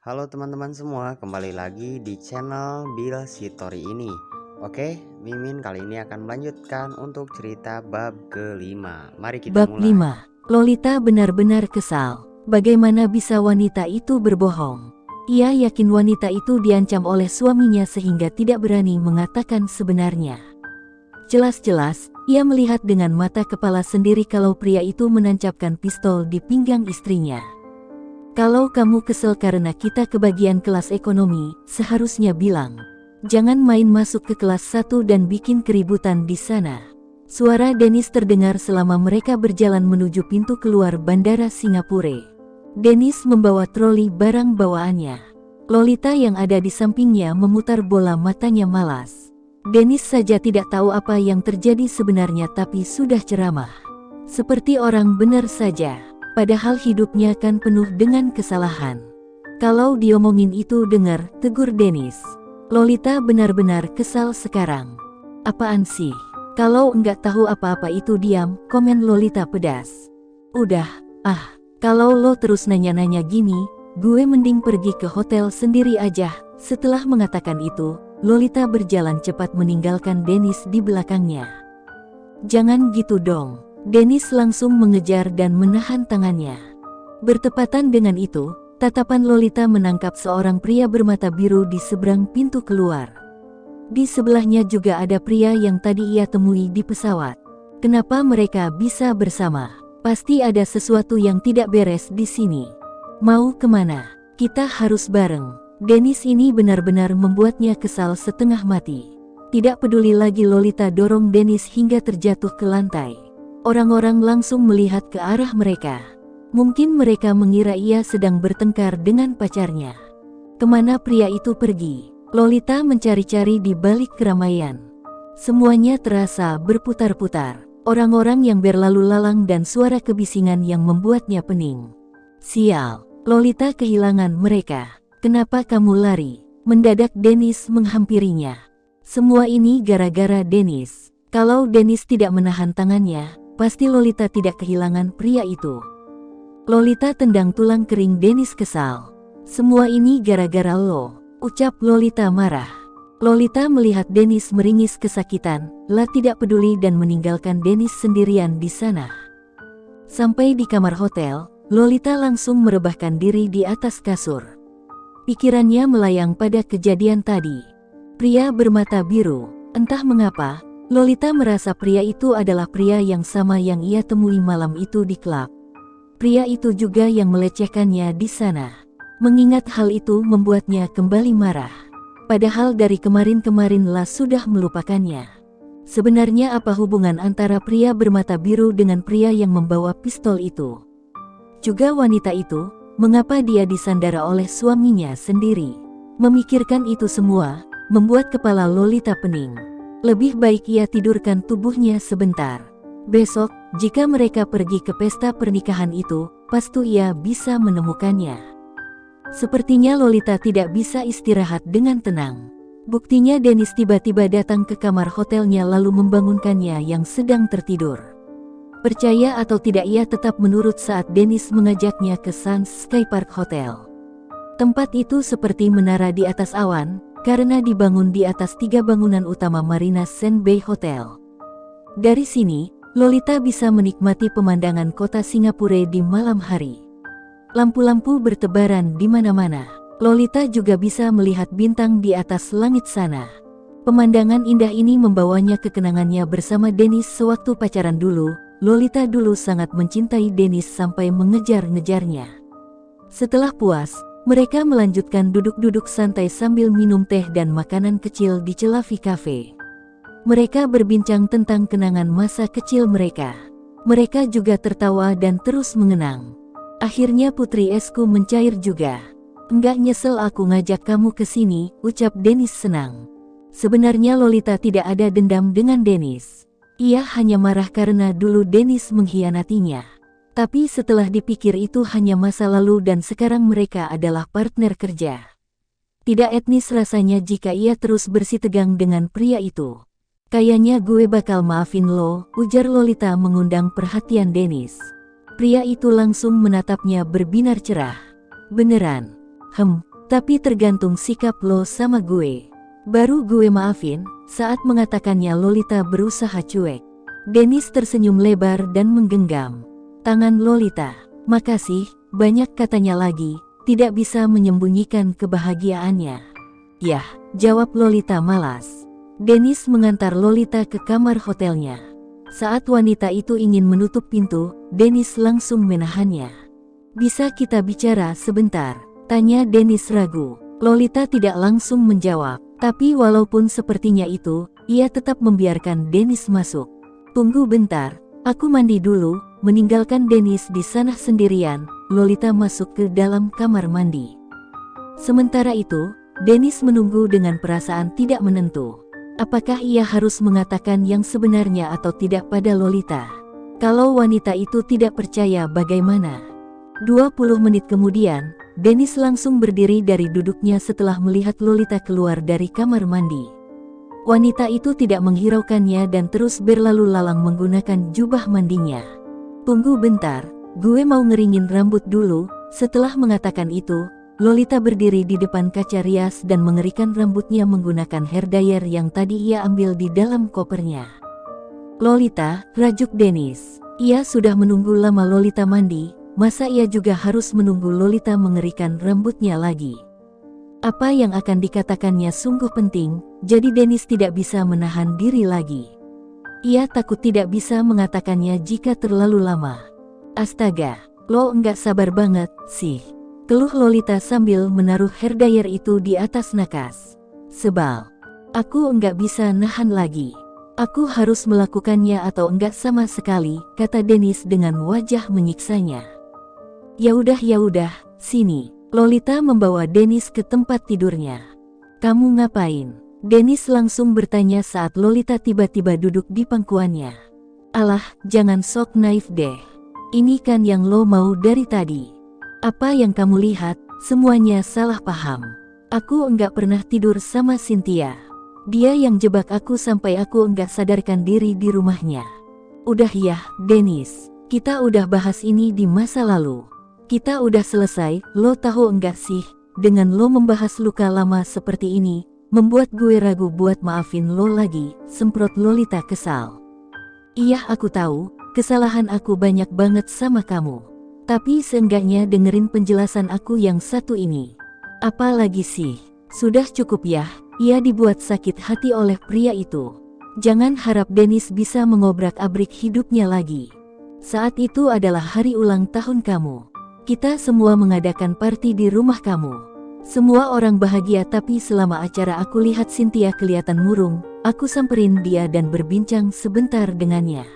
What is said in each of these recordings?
Halo teman-teman semua, kembali lagi di channel Bill Story ini. Oke, Mimin kali ini akan melanjutkan untuk cerita bab kelima. Mari kita Bab mulai. 5. Lolita benar-benar kesal. Bagaimana bisa wanita itu berbohong? Ia yakin wanita itu diancam oleh suaminya sehingga tidak berani mengatakan sebenarnya. Jelas-jelas, ia melihat dengan mata kepala sendiri kalau pria itu menancapkan pistol di pinggang istrinya. Kalau kamu kesel karena kita kebagian kelas ekonomi, seharusnya bilang, jangan main masuk ke kelas 1 dan bikin keributan di sana. Suara Dennis terdengar selama mereka berjalan menuju pintu keluar Bandara Singapura. Dennis membawa troli barang bawaannya. Lolita yang ada di sampingnya memutar bola matanya malas. Dennis saja tidak tahu apa yang terjadi sebenarnya tapi sudah ceramah. Seperti orang benar saja, padahal hidupnya kan penuh dengan kesalahan. Kalau diomongin itu dengar, tegur Dennis. Lolita benar-benar kesal sekarang. Apaan sih? Kalau enggak tahu apa-apa itu diam, komen Lolita pedas. Udah, kalau lo terus nanya-nanya gini, gue mending pergi ke hotel sendiri aja. Setelah mengatakan itu, Lolita berjalan cepat meninggalkan Dennis di belakangnya. Jangan gitu dong. Dennis langsung mengejar dan menahan tangannya. Bertepatan dengan itu, tatapan Lolita menangkap seorang pria bermata biru di seberang pintu keluar. Di sebelahnya juga ada pria yang tadi ia temui di pesawat. Kenapa mereka bisa bersama? Pasti ada sesuatu yang tidak beres di sini. Mau kemana? Kita harus bareng. Dennis ini benar-benar membuatnya kesal setengah mati. Tidak peduli lagi Lolita dorong Dennis hingga terjatuh ke lantai. Orang-orang langsung melihat ke arah mereka. Mungkin mereka mengira ia sedang bertengkar dengan pacarnya. Kemana pria itu pergi? Lolita mencari-cari di balik keramaian. Semuanya terasa berputar-putar. Orang-orang yang berlalu lalang dan suara kebisingan yang membuatnya pening. Sial, Lolita kehilangan mereka. Kenapa kamu lari? Mendadak Dennis menghampirinya. Semua ini gara-gara Dennis. Kalau Dennis tidak menahan tangannya, pasti Lolita tidak kehilangan pria itu. Lolita tendang tulang kering Dennis kesal. Semua ini gara-gara lo, ucap Lolita marah. Lolita melihat Dennis meringis kesakitan, tidak peduli dan meninggalkan Dennis sendirian di sana. Sampai di kamar hotel, Lolita langsung merebahkan diri di atas kasur. Pikirannya melayang pada kejadian tadi. Pria bermata biru, entah mengapa, Lolita merasa pria itu adalah pria yang sama yang ia temui malam itu di klub. Pria itu juga yang melecehkannya di sana. Mengingat hal itu membuatnya kembali marah. Padahal dari kemarin-kemarin sudah melupakannya. Sebenarnya apa hubungan antara pria bermata biru dengan pria yang membawa pistol itu? Juga wanita itu, mengapa dia disandara oleh suaminya sendiri? Memikirkan itu semua, membuat kepala Lolita pening. Lebih baik ia tidurkan tubuhnya sebentar. Besok, jika mereka pergi ke pesta pernikahan itu, pasti ia bisa menemukannya. Sepertinya Lolita tidak bisa istirahat dengan tenang. Buktinya Dennis tiba-tiba datang ke kamar hotelnya lalu membangunkannya yang sedang tertidur. Percaya atau tidak ia tetap menurut saat Dennis mengajaknya ke Suns Sky Park Hotel. Tempat itu seperti menara di atas awan, karena dibangun di atas 3 bangunan utama Marina Sand Bay Hotel. Dari sini, Lolita bisa menikmati pemandangan kota Singapura di malam hari. Lampu-lampu bertebaran di mana-mana. Lolita juga bisa melihat bintang di atas langit sana. Pemandangan indah ini membawanya ke kenangannya bersama Dennis sewaktu pacaran dulu. Lolita dulu sangat mencintai Dennis sampai mengejar-ngejarnya. Setelah puas, mereka melanjutkan duduk-duduk santai sambil minum teh dan makanan kecil di Celavi Cafe. Mereka berbincang tentang kenangan masa kecil mereka. Mereka juga tertawa dan terus mengenang. Akhirnya Putri Esku mencair juga. Enggak nyesel aku ngajak kamu ke sini, ucap Dennis senang. Sebenarnya Lolita tidak ada dendam dengan Dennis. Ia hanya marah karena dulu Dennis mengkhianatinya. Tapi setelah dipikir itu hanya masa lalu dan sekarang mereka adalah partner kerja. Tidak etnis rasanya jika ia terus bersitegang dengan pria itu. Kayaknya gue bakal maafin lo, ujar Lolita mengundang perhatian Dennis. Pria itu langsung menatapnya berbinar cerah. Beneran? Tapi tergantung sikap lo sama gue. Baru gue maafin, saat mengatakannya Lolita berusaha cuek. Dennis tersenyum lebar dan menggenggam tangan Lolita. Makasih, banyak katanya lagi, tidak bisa menyembunyikan kebahagiaannya. Yah, jawab Lolita malas. Dennis mengantar Lolita ke kamar hotelnya. Saat wanita itu ingin menutup pintu, Dennis langsung menahannya. Bisa kita bicara sebentar? Tanya Dennis ragu. Lolita tidak langsung menjawab, tapi walaupun sepertinya itu, ia tetap membiarkan Dennis masuk. Tunggu bentar, aku mandi dulu. Meninggalkan Dennis di sana sendirian, Lolita masuk ke dalam kamar mandi. Sementara itu, Dennis menunggu dengan perasaan tidak menentu. Apakah ia harus mengatakan yang sebenarnya atau tidak pada Lolita? Kalau wanita itu tidak percaya bagaimana? 20 menit kemudian, Dennis langsung berdiri dari duduknya setelah melihat Lolita keluar dari kamar mandi. Wanita itu tidak menghiraukannya dan terus berlalu lalang menggunakan jubah mandinya. Tunggu bentar, gue mau ngeringin rambut dulu. Setelah mengatakan itu, Lolita berdiri di depan kaca rias dan mengeringkan rambutnya menggunakan hair dryer yang tadi ia ambil di dalam kopernya. Lolita, rajuk Dennis. Ia sudah menunggu lama Lolita mandi. Masa ia juga harus menunggu Lolita mengeringkan rambutnya lagi? Apa yang akan dikatakannya sungguh penting, jadi Dennis tidak bisa menahan diri lagi. Ia takut tidak bisa mengatakannya jika terlalu lama. Astaga, lo enggak sabar banget, sih. Keluh Lolita sambil menaruh hair dryer itu di atas nakas. Sebal. Aku enggak bisa nahan lagi. Aku harus melakukannya atau enggak sama sekali, kata Dennis dengan wajah menyiksanya. Ya udah, sini. Lolita membawa Dennis ke tempat tidurnya. Kamu ngapain? Dennis langsung bertanya saat Lolita tiba-tiba duduk di pangkuannya. Alah, jangan sok naif deh. Ini kan yang lo mau dari tadi. Apa yang kamu lihat, semuanya salah paham. Aku enggak pernah tidur sama Cynthia. Dia yang jebak aku sampai aku enggak sadarkan diri di rumahnya. Udah ya, Dennis. Kita udah bahas ini di masa lalu. Kita udah selesai, lo tahu enggak sih, dengan lo membahas luka lama seperti ini, membuat gue ragu buat maafin lo lagi, semprot Lolita kesal. Iya aku tahu, kesalahan aku banyak banget sama kamu. Tapi seenggaknya dengerin penjelasan aku yang satu ini. Apa lagi sih? Sudah cukup ya, ia dibuat sakit hati oleh pria itu. Jangan harap Dennis bisa mengobrak-abrik hidupnya lagi. Saat itu adalah hari ulang tahun kamu. Kita semua mengadakan party di rumah kamu. Semua orang bahagia tapi selama acara aku lihat Cynthia kelihatan murung, aku samperin dia dan berbincang sebentar dengannya.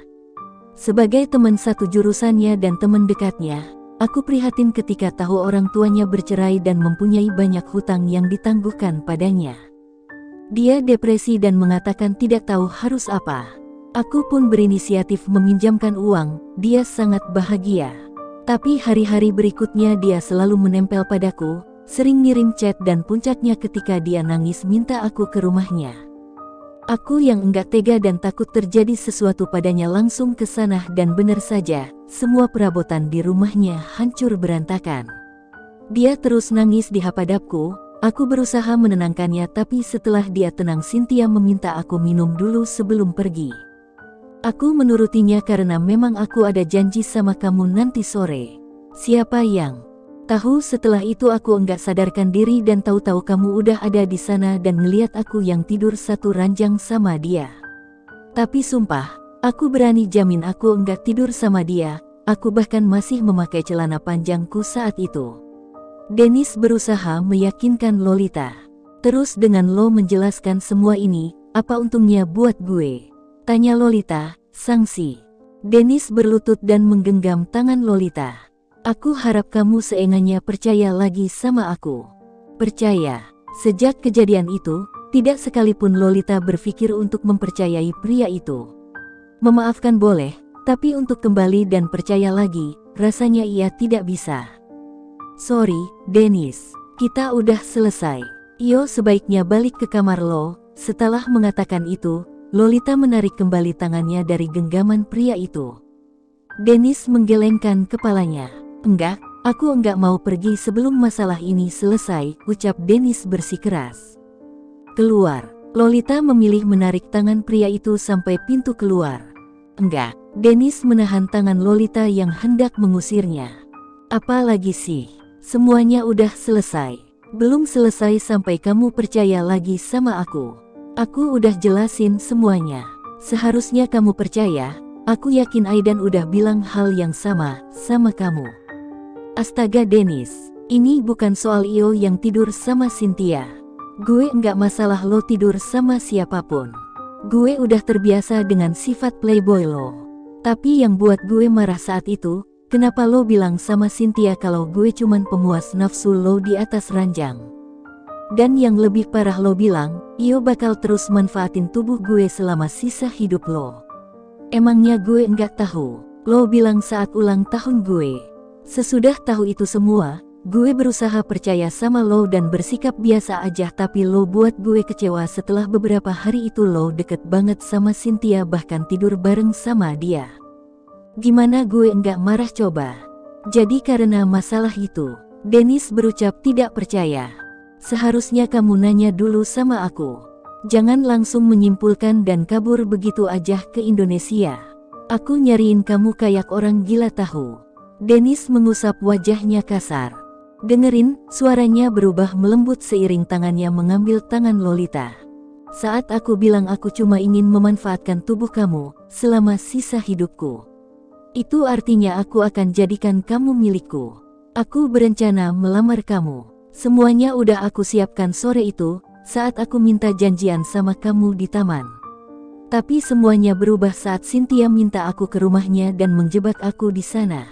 Sebagai teman satu jurusannya dan teman dekatnya, aku prihatin ketika tahu orang tuanya bercerai dan mempunyai banyak hutang yang ditangguhkan padanya. Dia depresi dan mengatakan tidak tahu harus apa. Aku pun berinisiatif meminjamkan uang, dia sangat bahagia. Tapi hari-hari berikutnya dia selalu menempel padaku, sering ngirim chat dan puncaknya ketika dia nangis minta aku ke rumahnya. Aku yang enggak tega dan takut terjadi sesuatu padanya langsung ke sana dan benar saja, semua perabotan di rumahnya hancur berantakan. Dia terus nangis di hadapanku, aku berusaha menenangkannya tapi setelah dia tenang Cynthia meminta aku minum dulu sebelum pergi. Aku menurutinya karena memang aku ada janji sama kamu nanti sore. Siapa yang tahu setelah itu aku enggak sadarkan diri dan tahu-tahu kamu udah ada di sana dan ngeliat aku yang tidur satu ranjang sama dia. Tapi sumpah, aku berani jamin aku enggak tidur sama dia, aku bahkan masih memakai celana panjangku saat itu. Dennis berusaha meyakinkan Lolita. Terus dengan lo menjelaskan semua ini, apa untungnya buat gue? Tanya Lolita, sangsi. Dennis berlutut dan menggenggam tangan Lolita. Aku harap kamu seenggaknya percaya lagi sama aku. Percaya. Sejak kejadian itu, tidak sekalipun Lolita berpikir untuk mempercayai pria itu. Memaafkan boleh, tapi untuk kembali dan percaya lagi, rasanya ia tidak bisa. Sorry, Dennis. Kita udah selesai. Yo sebaiknya balik ke kamar lo. Setelah mengatakan itu, Lolita menarik kembali tangannya dari genggaman pria itu. Dennis menggelengkan kepalanya. Enggak, Aku enggak mau pergi sebelum masalah ini selesai, ucap Dennis bersikeras. Keluar. Lolita memilih menarik tangan pria itu sampai pintu keluar. Enggak, Dennis menahan tangan Lolita yang hendak mengusirnya. Apa lagi sih? Semuanya udah selesai. Belum selesai sampai kamu percaya lagi sama aku. Aku udah jelasin semuanya. Seharusnya kamu percaya, aku yakin Aidan udah bilang hal yang sama kamu. Astaga Dennis, ini bukan soal Io yang tidur sama Cynthia. Gue enggak masalah lo tidur sama siapapun. Gue udah terbiasa dengan sifat playboy lo. Tapi yang buat gue marah saat itu, kenapa lo bilang sama Cynthia kalau gue cuman pemuas nafsu lo di atas ranjang? Dan yang lebih parah lo bilang, Io bakal terus manfaatin tubuh gue selama sisa hidup lo. Emangnya gue enggak tahu? Lo bilang saat ulang tahun gue. Sesudah tahu itu semua, gue berusaha percaya sama lo dan bersikap biasa aja, tapi lo buat gue kecewa. Setelah beberapa hari itu lo deket banget sama Cynthia, bahkan tidur bareng sama dia. Gimana gue enggak marah coba? Jadi karena masalah itu, Dennis berucap tidak percaya. Seharusnya kamu nanya dulu sama aku. Jangan langsung menyimpulkan dan kabur begitu aja ke Indonesia. Aku nyariin kamu kayak orang gila tahu. Dennis mengusap wajahnya kasar. Dengerin, suaranya berubah melembut seiring tangannya mengambil tangan Lolita. Saat aku bilang aku cuma ingin memanfaatkan tubuh kamu selama sisa hidupku, itu artinya aku akan jadikan kamu milikku. Aku berencana melamar kamu. Semuanya udah aku siapkan sore itu, saat aku minta janjian sama kamu di taman. Tapi semuanya berubah saat Cynthia minta aku ke rumahnya dan menjebak aku di sana.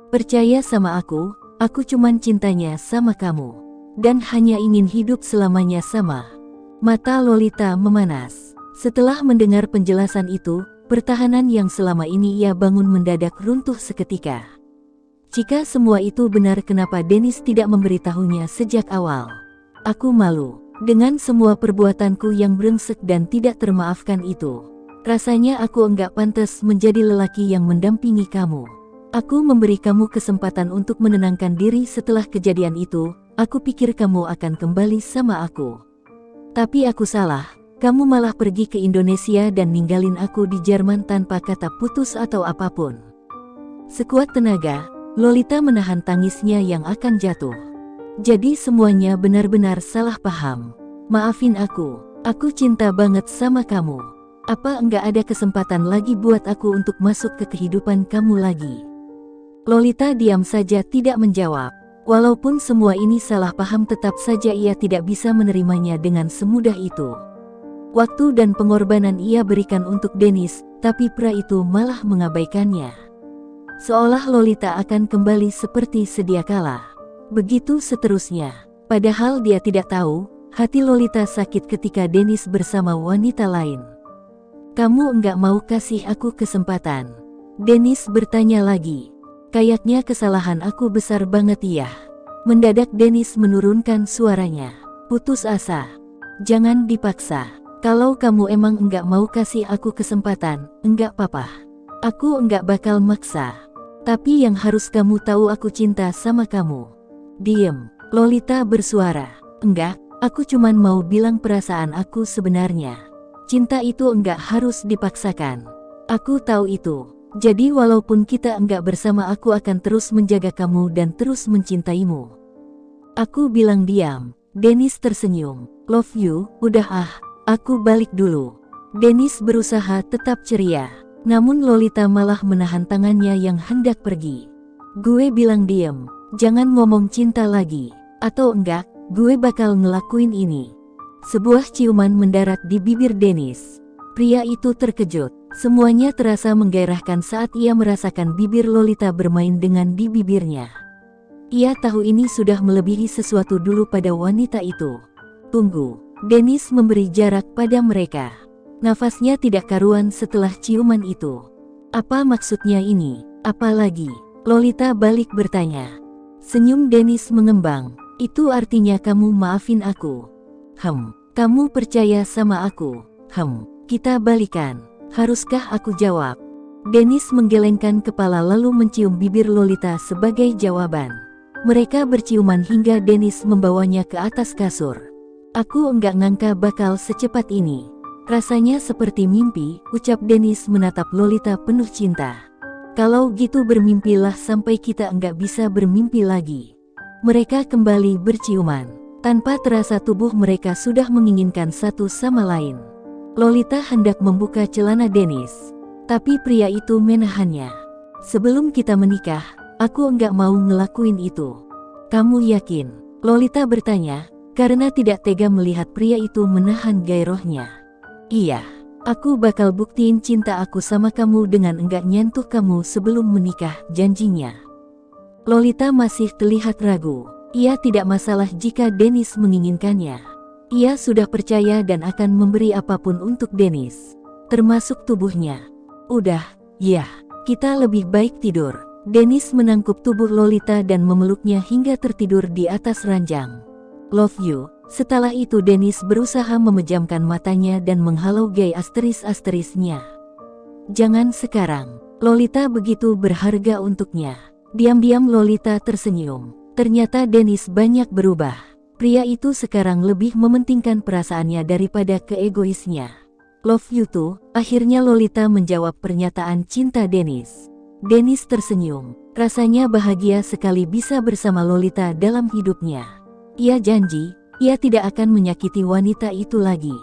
Percaya sama aku cuman cintanya sama kamu. Dan hanya ingin hidup selamanya sama. Mata Lolita memanas. Setelah mendengar penjelasan itu, pertahanan yang selama ini ia bangun mendadak runtuh seketika. Jika semua itu benar, kenapa Dennis tidak memberitahunya sejak awal? Aku malu dengan semua perbuatanku yang brengsek dan tidak termaafkan itu. Rasanya aku enggak pantas menjadi lelaki yang mendampingi kamu. Aku memberi kamu kesempatan untuk menenangkan diri setelah kejadian itu. Aku pikir kamu akan kembali sama aku. Tapi aku salah. Kamu malah pergi ke Indonesia dan ninggalin aku di Jerman tanpa kata putus atau apapun. Sekuat tenaga, Lolita menahan tangisnya yang akan jatuh. Jadi semuanya benar-benar salah paham. Maafin aku cinta banget sama kamu. Apa enggak ada kesempatan lagi buat aku untuk masuk ke kehidupan kamu lagi? Lolita diam saja tidak menjawab. Walaupun semua ini salah paham, tetap saja ia tidak bisa menerimanya dengan semudah itu. Waktu dan pengorbanan ia berikan untuk Dennis, tapi pria itu malah mengabaikannya. Seolah Lolita akan kembali seperti sedia kala. Begitu seterusnya. Padahal dia tidak tahu, hati Lolita sakit ketika Dennis bersama wanita lain. Kamu enggak mau kasih aku kesempatan? Dennis bertanya lagi. Kayaknya kesalahan aku besar banget ya. Mendadak Dennis menurunkan suaranya. Putus asa. Jangan dipaksa. Kalau kamu emang enggak mau kasih aku kesempatan, enggak apa-apa. Aku enggak bakal maksa. Tapi yang harus kamu tahu, aku cinta sama kamu. Diem. Lolita bersuara. Enggak, aku cuman mau bilang perasaan aku sebenarnya. Cinta itu enggak harus dipaksakan. Aku tahu itu. Jadi walaupun kita enggak bersama, aku akan terus menjaga kamu dan terus mencintaimu. Aku bilang diam. Dennis tersenyum. Love you, udah aku balik dulu. Dennis berusaha tetap ceria. Namun Lolita malah menahan tangannya yang hendak pergi. Gue bilang diam, jangan ngomong cinta lagi. Atau enggak, gue bakal ngelakuin ini. Sebuah ciuman mendarat di bibir Dennis. Pria itu terkejut. Semuanya terasa menggairahkan saat ia merasakan bibir Lolita bermain dengan di bibirnya. Ia tahu ini sudah melebihi sesuatu dulu pada wanita itu. Tunggu, Dennis memberi jarak pada mereka. Nafasnya tidak karuan setelah ciuman itu. Apa maksudnya ini? Apa lagi? Lolita balik bertanya. Senyum Dennis mengembang. Itu artinya kamu maafin aku. Kamu percaya sama aku. Kita balikan. Haruskah aku jawab? Dennis menggelengkan kepala lalu mencium bibir Lolita sebagai jawaban. Mereka berciuman hingga Dennis membawanya ke atas kasur. Aku enggak ngangka bakal secepat ini. Rasanya seperti mimpi, ucap Dennis menatap Lolita penuh cinta. Kalau gitu bermimpilah sampai kita enggak bisa bermimpi lagi. Mereka kembali berciuman. Tanpa terasa tubuh mereka sudah menginginkan satu sama lain. Lolita hendak membuka celana Dennis. Tapi pria itu menahannya. Sebelum kita menikah, aku enggak mau ngelakuin itu. Kamu yakin? Lolita bertanya, karena tidak tega melihat pria itu menahan gairahnya. Iya, aku bakal buktiin cinta aku sama kamu dengan enggak nyentuh kamu sebelum menikah, janjinya. Lolita masih terlihat ragu. Ia tidak masalah jika Dennis menginginkannya. Ia sudah percaya dan akan memberi apapun untuk Dennis, termasuk tubuhnya. Udah, ya, kita lebih baik tidur. Dennis menangkup tubuh Lolita dan memeluknya hingga tertidur di atas ranjang. Love you. Setelah itu Dennis berusaha memejamkan matanya dan menghalau gay asteris-asterisnya. Jangan sekarang. Lolita begitu berharga untuknya. Diam-diam Lolita tersenyum. Ternyata Dennis banyak berubah. Pria itu sekarang lebih mementingkan perasaannya daripada keegoisnya. Love you too. Akhirnya Lolita menjawab pernyataan cinta Dennis. Dennis tersenyum. Rasanya bahagia sekali bisa bersama Lolita dalam hidupnya. Ia janji, ia tidak akan menyakiti wanita itu lagi.